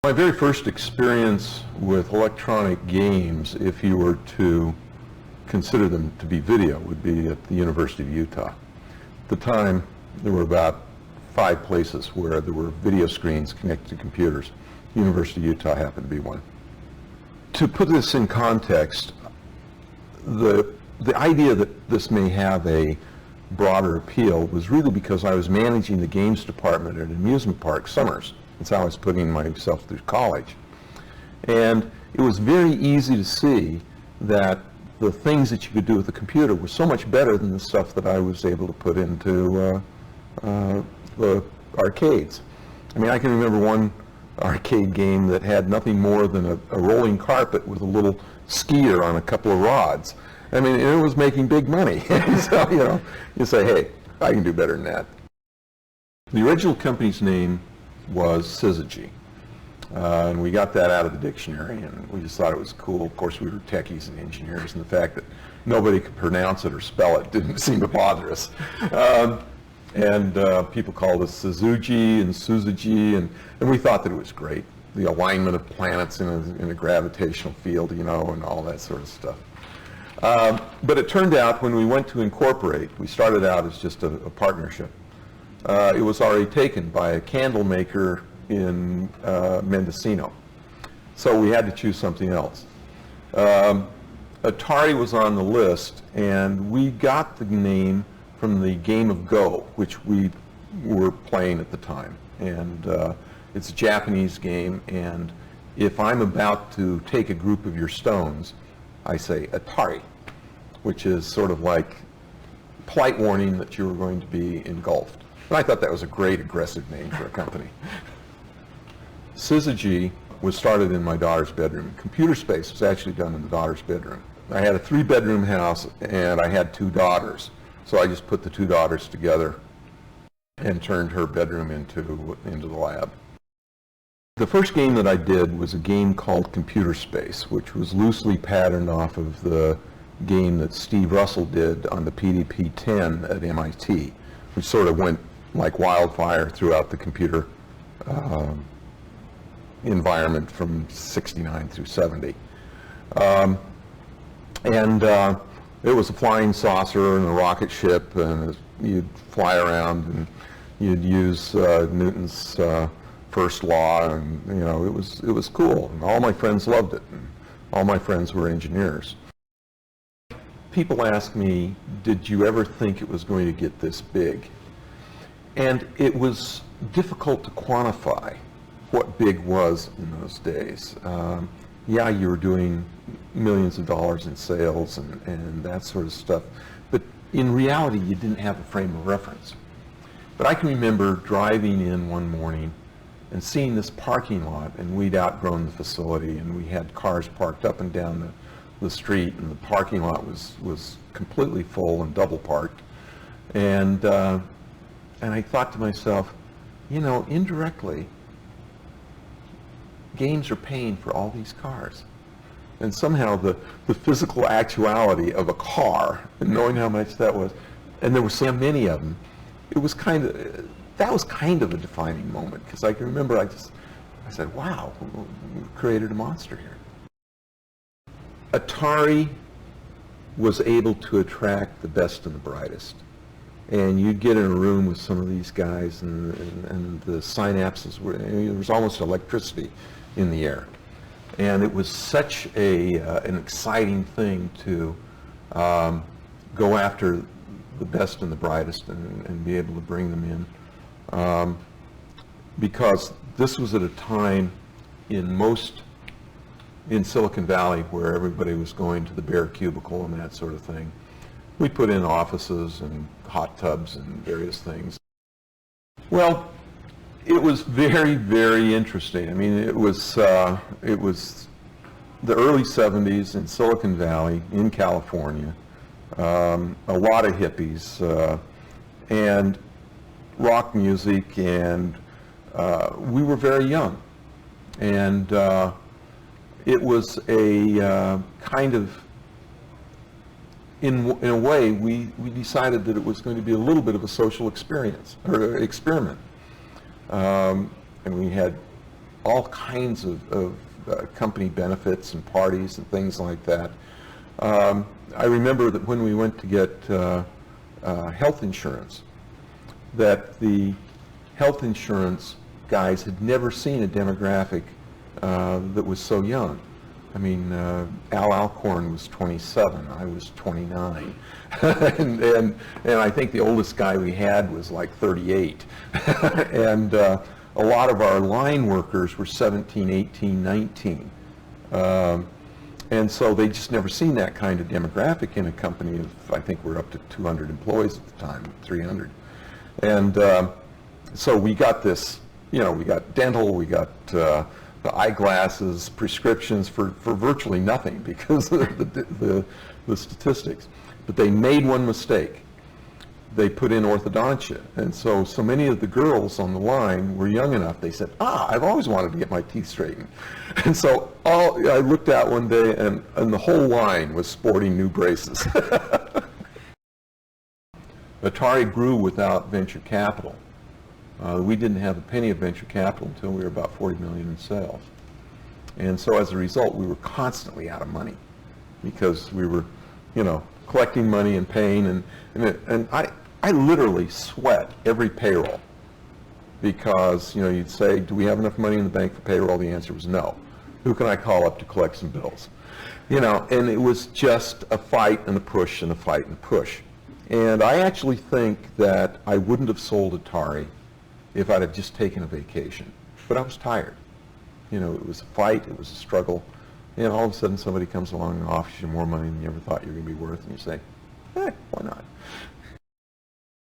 My very first experience with electronic games, if you were to consider them to be video, would be at the University of Utah. At the time, there were about 5 places where there were video screens connected to computers. The University of Utah happened to be one. To put this in context, the idea that this may have a broader appeal was really because I was managing the games department at an amusement park summers. That's how I was putting myself through college. And it was very easy to see that the things that you could do with a computer were so much better than the stuff that I was able to put into the arcades. I mean, I can remember one arcade game that had nothing more than a rolling carpet with a little skier on a couple of rods. I mean, it was making big money. So, you know, you say, hey, I can do better than that. The original company's name was Syzygy. And we got that out of the dictionary, and we just thought it was cool. Of course, we were techies and engineers, and the fact that nobody could pronounce it or spell it didn't seem to bother us. People called us Syzygy and Syzygy, and we thought that it was great. The alignment of planets in a gravitational field, you know, and all that sort of stuff. But it turned out when we went to incorporate, we started out as just a partnership. It was already taken by a candle maker in Mendocino. So we had to choose something else. Atari was on the list, and we got the name from the game of Go, which we were playing at the time. And it's a Japanese game, and if I'm about to take a group of your stones, I say Atari, which is sort of like polite warning that you were going to be engulfed. And I thought that was a great aggressive name for a company. Syzygy was started in my daughter's bedroom. Computer Space was actually done in the daughter's bedroom. I had a 3-bedroom house, and I had 2 daughters. So I just put the 2 daughters together and turned her bedroom into the lab. The first game that I did was a game called Computer Space, which was loosely patterned off of the game that Steve Russell did on the PDP-10 at MIT, which sort of went like wildfire throughout the computer environment from 69 through 70. It was a flying saucer and a rocket ship, and you'd fly around and you'd use Newton's first law, and you know, it was cool, and all my friends loved it, and all my friends were engineers. People ask me, did you ever think it was going to get this big? And it was difficult to quantify what big was in those days. Yeah, you were doing millions of dollars in sales and that sort of stuff, but in reality you didn't have a frame of reference. But I can remember driving in one morning and seeing this parking lot, and we'd outgrown the facility, and we had cars parked up and down the street, and the parking lot was completely full and double parked. And I thought to myself, you know, indirectly, games are paying for all these cars. And somehow the physical actuality of a car, and knowing how much that was, and there were so many of them, that was kind of a defining moment, because I can remember I said, wow, we've created a monster here. Atari was able to attract the best and the brightest. And you'd get in a room with some of these guys, and the synapses were, there was almost electricity in the air. And it was such an exciting thing to go after the best and the brightest and be able to bring them in. Because this was at a time in Silicon Valley where everybody was going to the bare cubicle and that sort of thing. We put in offices and hot tubs and various things. Well, it was very, very interesting. I mean, it was the early 70s in Silicon Valley, in California. A lot of hippies and rock music, and we were very young. And it was a kind of, in a way, we decided that it was going to be a little bit of a social experience, or experiment. And we had all kinds of company benefits and parties and things like that. I remember that when we went to get health insurance, that the health insurance guys had never seen a demographic that was so young. I mean, Al Alcorn was 27, I was 29, and I think the oldest guy we had was like 38, and a lot of our line workers were 17, 18, 19, and so they just never seen that kind of demographic in a company of, I think we're up to 200 employees at the time, 300, and so we got this, you know, we got dental, we got the eyeglasses, prescriptions for virtually nothing because of the statistics. But they made one mistake. They put in orthodontia. And so many of the girls on the line were young enough, they said, I've always wanted to get my teeth straightened. And so I looked out one day and the whole line was sporting new braces. Atari grew without venture capital. We didn't have a penny of venture capital until we were about 40 million in sales. And so as a result, we were constantly out of money because we were, you know, collecting money and paying. And I literally sweat every payroll because, you know, you'd say, do we have enough money in the bank for payroll? The answer was no. Who can I call up to collect some bills? You know, and it was just a fight and a push and a fight and a push. And I actually think that I wouldn't have sold Atari if I'd have just taken a vacation. But I was tired. You know, it was a fight, it was a struggle, and all of a sudden somebody comes along and offers you more money than you ever thought you were going to be worth, and you say, why not?